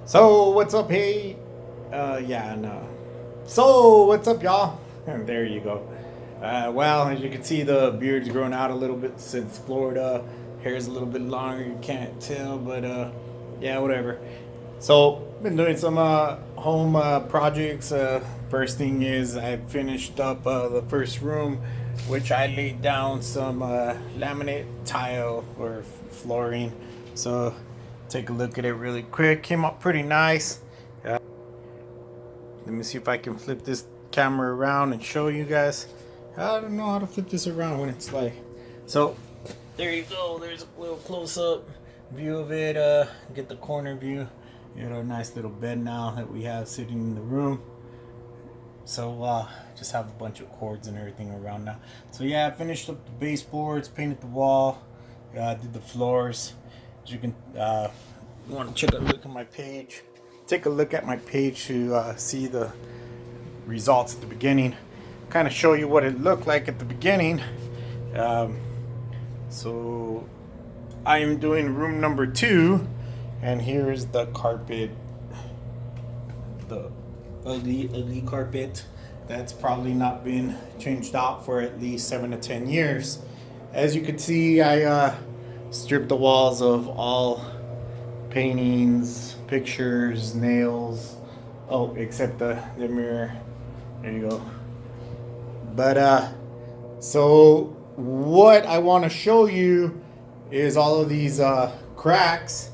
So what's up, hey? Yeah, no. So what's up, y'all? And there you go. Well, as you can see, the beard's grown out a little bit since Florida. Hair's a little bit longer. You can't tell, but yeah, whatever. So been doing some home projects. First thing is I finished up the first room, which I laid down some laminate tile or flooring. So take a look at it really quick. Came out pretty nice. Let me see if I can flip this camera around and show you guys. I don't know how to flip this around when it's like. So there you go. There's a little close up view of it. Get the corner view. You know, a nice little bed now that we have sitting in the room. So just have a bunch of cords and everything around now. So yeah, I finished up the baseboards, painted the wall, did the floors. As you can, you want to check a look at my page. Take a look at my page to see the results at the beginning. Kind of show you what it looked like at the beginning. So I am doing room number 2, and here's the carpet, the ugly carpet that's probably not been changed out for at least 7 to 10 years. As you can see, I stripped the walls of all paintings, pictures, nails. Oh, except the mirror. There you go. But so what I want to show you is all of these cracks.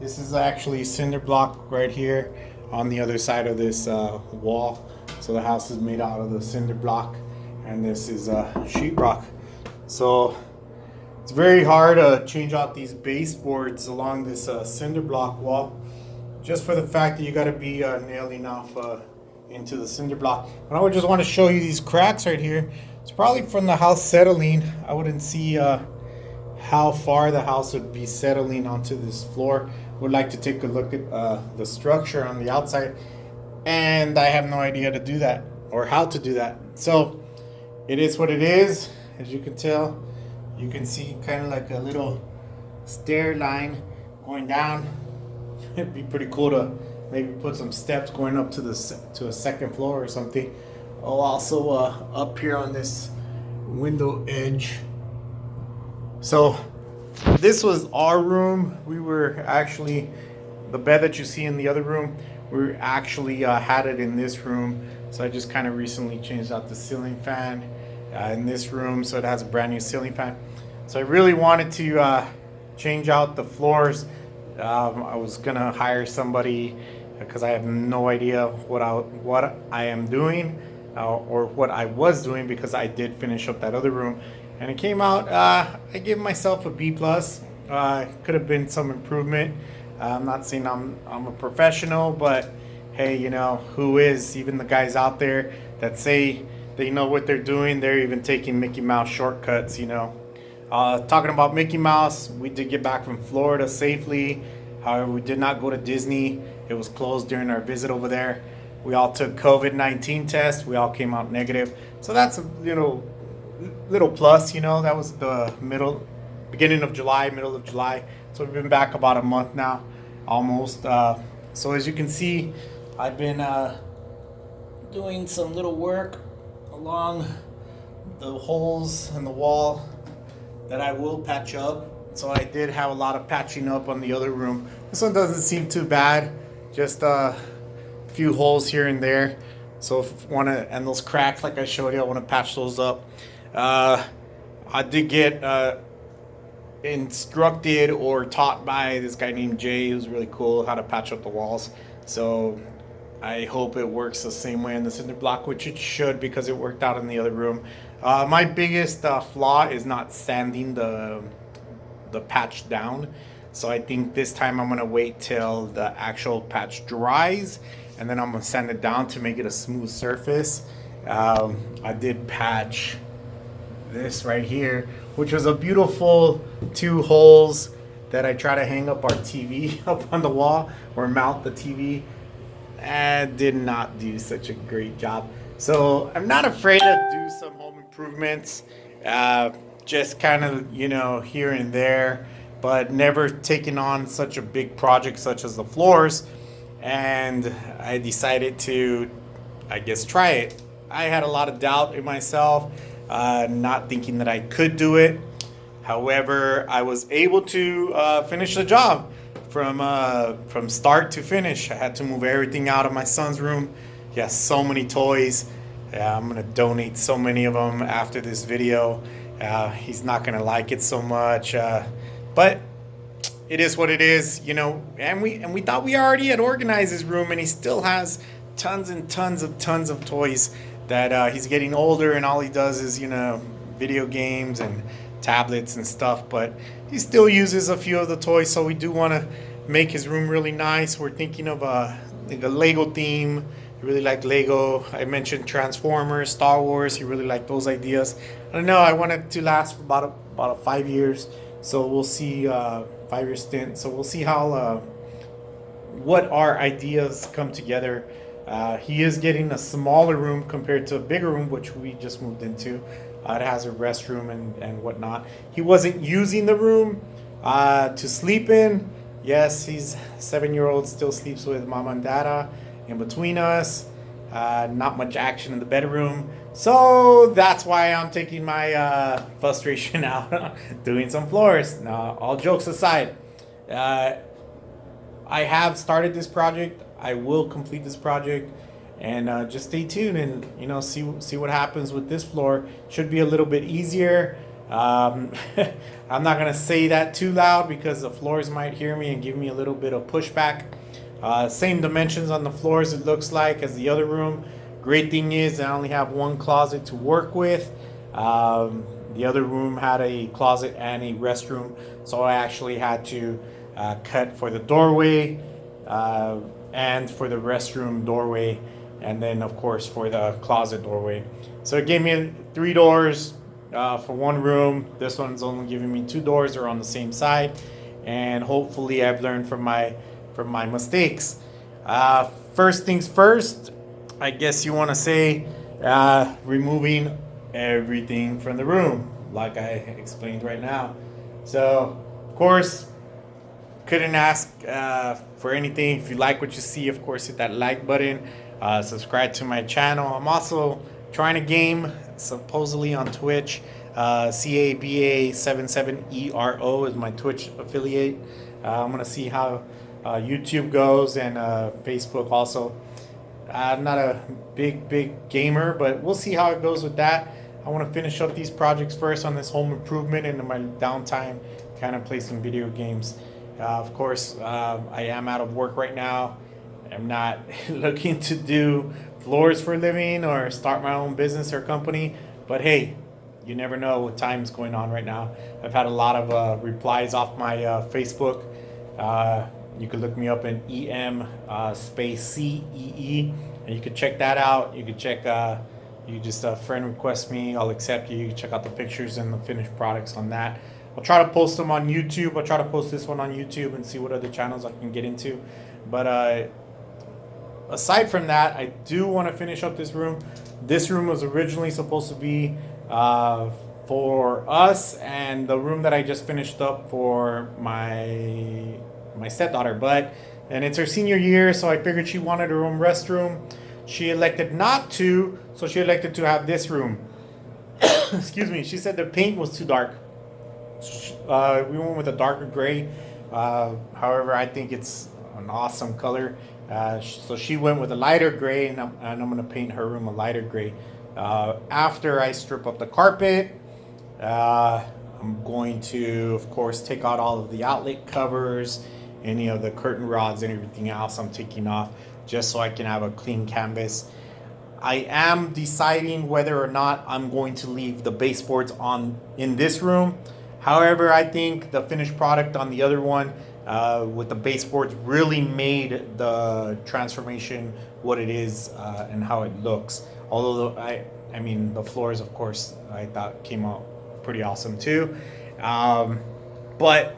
This is actually cinder block right here on the other side of this wall. So the house is made out of the cinder block, and this is sheetrock. So it's very hard to change out these baseboards along this cinder block wall, just for the fact that you got to be nailing off into the cinder block. And I would just want to show you these cracks right here. It's probably from the house settling. I wouldn't see how far the house would be settling onto this floor. Would like to take a look at the structure on the outside, and I have no idea to do that or how to do that. So it is what it is. As you can tell, you can see kind of like a little stair line going down. It'd be pretty cool to maybe put some steps going up to a second floor or something. Oh, also up here on this window edge. So this was our room. We were actually, the bed that you see in the other room, we actually had it in this room. So I just kind of recently changed out the ceiling fan in this room, so it has a brand new ceiling fan. So I really wanted to change out the floors. I was gonna hire somebody because I have no idea what I am doing or what I was doing, because I did finish up that other room, and it came out. I give myself a B plus. Could have been some improvement. I'm not saying I'm a professional, but hey, you know, who is? Even the guys out there that say they know what they're doing, they're even taking Mickey Mouse shortcuts, you know. Talking about Mickey Mouse, we did get back from Florida safely. However, we did not go to Disney. It was closed during our visit over there. We all took COVID-19 tests. We all came out negative. So that's a, you know, little plus, you know. That was the beginning of July, middle of July. So we've been back about a month now, almost. So as you can see, I've been doing some little work along the holes in the wall that I will patch up. So I did have a lot of patching up on the other room. This one doesn't seem too bad, just a few holes here and there. So if and those cracks like I showed you, I want to patch those up. I did get instructed or taught by this guy named Jay, who's really cool, how to patch up the walls. So I hope it works the same way in the cinder block, which it should, because it worked out in the other room. My biggest flaw is not sanding the patch down. So I think this time I'm gonna wait till the actual patch dries, and then I'm gonna sand it down to make it a smooth surface. I did patch this right here, which was a beautiful 2 holes that I try to hang up our TV up on the wall or mount the TV. And did not do such a great job. So I'm not afraid to do some home improvements, just kind of, you know, here and there, but never taking on such a big project such as the floors. and I decided to, I guess, try it. I had a lot of doubt in myself, not thinking that I could do it. However, I was able to finish the job from start to finish. I had to move everything out of my son's room. He has so many toys. I'm gonna donate so many of them after this video. He's not gonna like it so much, but it is what it is, you know. And we thought we already had organized his room, and he still has tons and tons of toys that he's getting older, and all he does is, you know, video games and tablets and stuff. But he still uses a few of the toys, so we do want to make his room really nice. We're thinking of like a Lego theme. He really liked Lego. I mentioned Transformers, Star Wars. He really liked those ideas. I don't know. I want it to last for about 5 years. So we'll see, 5-year stint. So we'll see how what our ideas come together. He is getting a smaller room compared to a bigger room, which we just moved into. It has a restroom and whatnot. He wasn't using the room to sleep in. Yes, he's 7-year-old, still sleeps with mama and dada in between us. Not much action in the bedroom. So that's why I'm taking my frustration out doing some floors. Now, all jokes aside, I have started this project. I will complete this project, and just stay tuned and, you know, see what happens with this floor. Should be a little bit easier. I'm not gonna say that too loud because the floors might hear me and give me a little bit of pushback. Same dimensions on the floors, it looks like, as the other room. Great thing is I only have one closet to work with. The other room had a closet and a restroom, so I actually had to cut for the doorway and for the restroom doorway, and then of course for the closet doorway. So it gave me 3 doors for one room. This one's only giving me 2 doors. They're on the same side, and hopefully I've learned from my mistakes. First things first, I guess you want to say, removing everything from the room, like I explained right now. So of course, couldn't ask for anything. If you like what you see, of course, hit that like button. Subscribe to my channel. I'm also trying a game, supposedly on Twitch. CABA77ERO is my Twitch affiliate. I'm gonna see how YouTube goes, and Facebook also. I'm not a big gamer, but we'll see how it goes with that. I want to finish up these projects first on this home improvement, and in my downtime kind of play some video games. Of course, I am out of work right now. I'm not looking to do floors for a living or start my own business or company, but hey, you never know what time's going on right now. I've had a lot of replies off my Facebook. You could look me up in EM space CEE, and you could check that out. You could check, you just friend request me, I'll accept you. You can check out the pictures and the finished products on that. I'll try to post them on YouTube. I'll try to post this one on YouTube and see what other channels I can get into. But aside from that, I do want to finish up this room. This room was originally supposed to be for us, and the room that I just finished up for my stepdaughter. And it's her senior year, so I figured she wanted her own restroom. She elected not to, so she elected to have this room. Excuse me. She said the paint was too dark. We went with a darker gray. However, I think it's an awesome color. So she went with a lighter gray, and I'm going to paint her room a lighter gray. After I strip up the carpet, I'm going to, of course, take out all of the outlet covers, any of the curtain rods, and everything else I'm taking off, just so I can have a clean canvas. I am deciding whether or not I'm going to leave the baseboards on in this room. However, I think the finished product on the other one with the baseboards really made the transformation what it is and how it looks. Although I mean the floors, of course, I thought came out pretty awesome too. But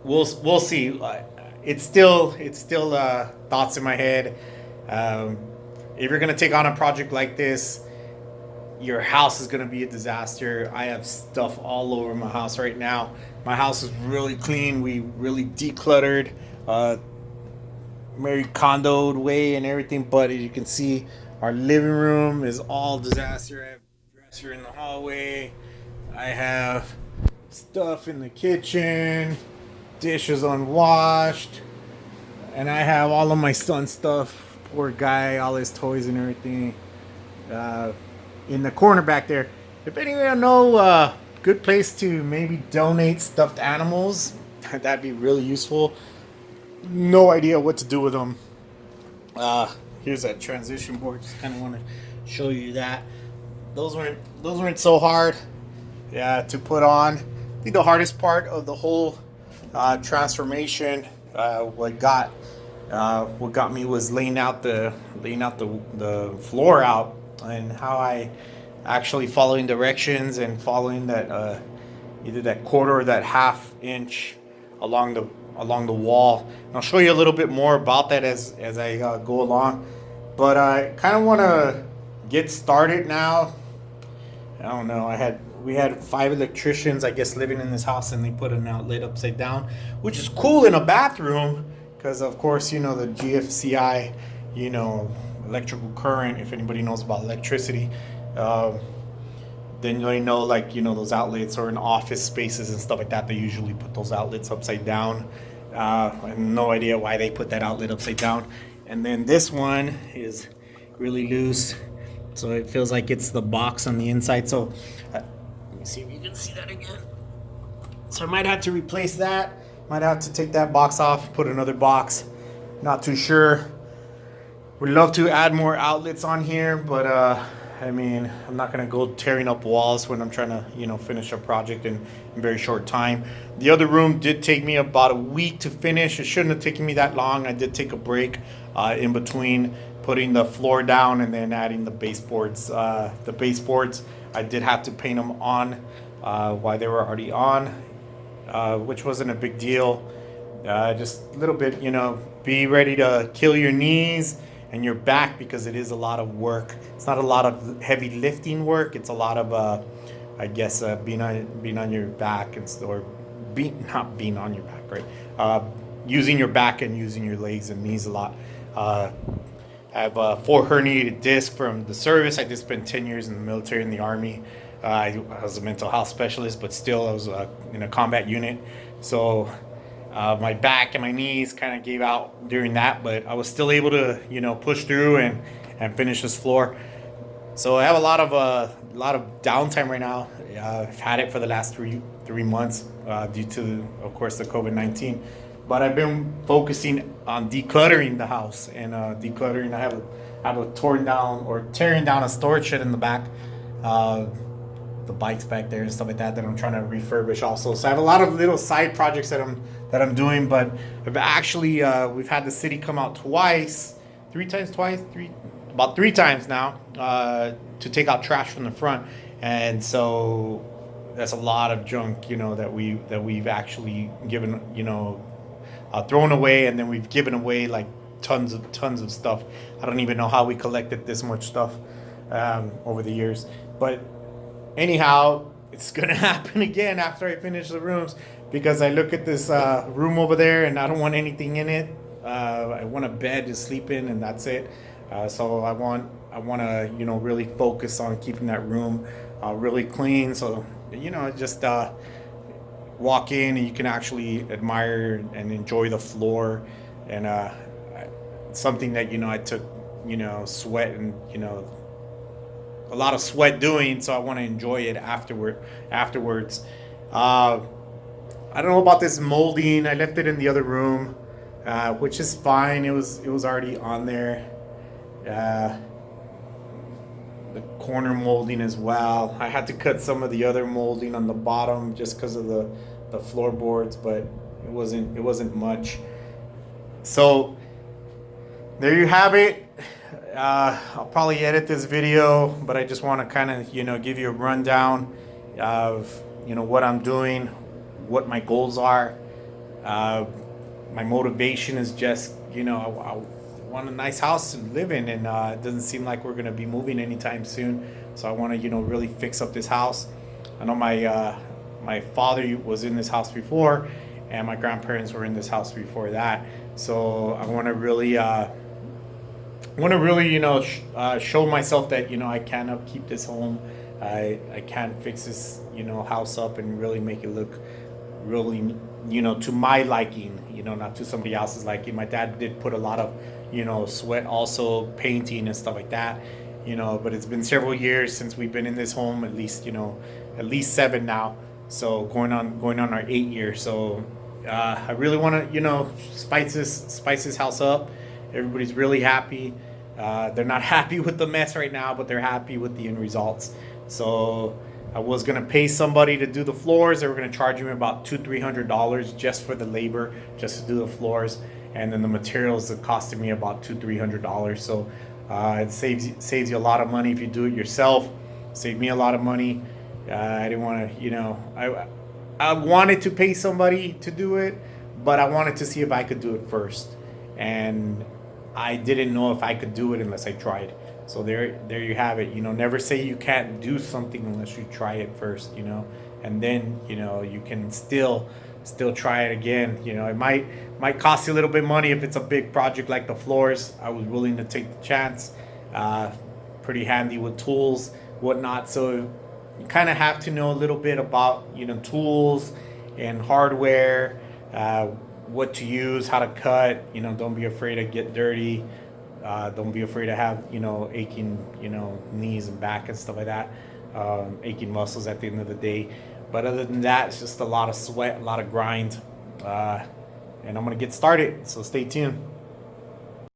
we'll see. It's still thoughts in my head. If you're gonna take on a project like this, your house is gonna be a disaster. I have stuff all over my house right now. My house is really clean. We really decluttered. very condoed way and everything, but as you can see, our living room is all disaster. I have a dresser in the hallway. I have stuff in the kitchen, dishes unwashed, and I have all of my son's stuff. Poor guy, all his toys and everything in the corner back there. If anyone know good place to maybe donate stuffed animals, that'd be really useful. No idea what to do with them. Here's that transition board. Just kind of want to show you that. Those weren't so hard, to put on. I think the hardest part of the whole transformation, what got me was laying out the floor out, and how I actually following directions and following that either that quarter or that half inch along the wall. And I'll show you a little bit more about that as I go along. But I kind of want to get started now. I don't know. We had 5 electricians, I guess, living in this house, and they put an outlet upside down, which is cool in a bathroom because, of course, the GFCI, electrical current. If anybody knows about electricity, then they know, those outlets, or in office spaces and stuff like that, they usually put those outlets upside down. I have no idea why they put that outlet upside down. And then this one is really loose, so it feels like it's the box on the inside. So let me see if you can see that again. So I might have to replace that. Might have to take that box off, put another box. Not too sure. Would love to add more outlets on here, but I'm not gonna go tearing up walls when I'm trying to, finish a project in a very short time. The other room did take me about a week to finish. It shouldn't have taken me that long. I did take a break in between putting the floor down and then adding the baseboards. The baseboards, I did have to paint them on while they were already on, which wasn't a big deal. Just a little bit, be ready to kill your knees and your back, because it is a lot of work. It's not a lot of heavy lifting work. It's a lot of, being on your back, not being on your back, right? Using your back and using your legs and knees a lot. I have 4 herniated discs from the service. I did spend 10 years in the military, in the Army. I was a mental health specialist, but still I was in a combat unit. So my back and my knees kind of gave out during that, but I was still able to, push through and finish this floor. So I have a lot of downtime right now. I've had it for the last three months due to, of course, the COVID-19. But I've been focusing on decluttering the house and decluttering. I have a tearing down a storage shed in the back. The bikes back there and stuff like that that I'm trying to refurbish also. So I have a lot of little side projects that I'm doing, but I've actually we've had the city come out about three times now to take out trash from the front, and so that's a lot of junk, that we've actually given, thrown away, and then we've given away like tons of stuff. I don't even know how we collected this much stuff over the years, but anyhow, it's gonna happen again after I finish the rooms, because I look at this room over there and I don't want anything in it. I want a bed to sleep in, and that's it. So I want to really focus on keeping that room really clean. So just walk in and you can actually admire and enjoy the floor, and something that I took sweat and a lot of sweat doing, so I want to enjoy it afterwards. I don't know about this molding. I left it in the other room, which is fine. It was already on there. The corner molding as well. I had to cut some of the other molding on the bottom just because of the floorboards, but it wasn't much. So there you have it. I'll probably edit this video, but I just want to kind of give you a rundown of what I'm doing, what my goals are. My motivation is just I want a nice house to live in, and it doesn't seem like we're going to be moving anytime soon, so I want to really fix up this house. I know my father was in this house before, and my grandparents were in this house before that, So I want to really show myself that I can upkeep this home. I can fix this house up and really make it look really to my liking, not to somebody else's liking. My dad did put a lot of sweat also painting and stuff like that, but it's been several years since we've been in this home, at least 7 now, so going on our 8 year. So I really want to spice this house up. Everybody's really happy. They're not happy with the mess right now, but they're happy with the end results. So I was gonna pay somebody to do the floors. They were gonna charge me about $200-300 just for the labor, just to do the floors, and then the materials that costed me about $200-300. So it saves you a lot of money if you do it yourself. Saved me a lot of money. I didn't want to, I wanted to pay somebody to do it, but I wanted to see if I could do it first, and I didn't know if I could do it unless I tried. So there you have it. Never say you can't do something unless you try it first. And then you can still try it again. It might cost you a little bit of money if it's a big project like the floors. I was willing to take the chance. Pretty handy with tools, whatnot. So you kind of have to know a little bit about tools and hardware, what to use, how to cut. Don't be afraid to get dirty. Don't be afraid to have aching knees and back and stuff like that, aching muscles at the end of the day. But other than that, it's just a lot of sweat, a lot of grind, and I'm gonna get started, so stay tuned.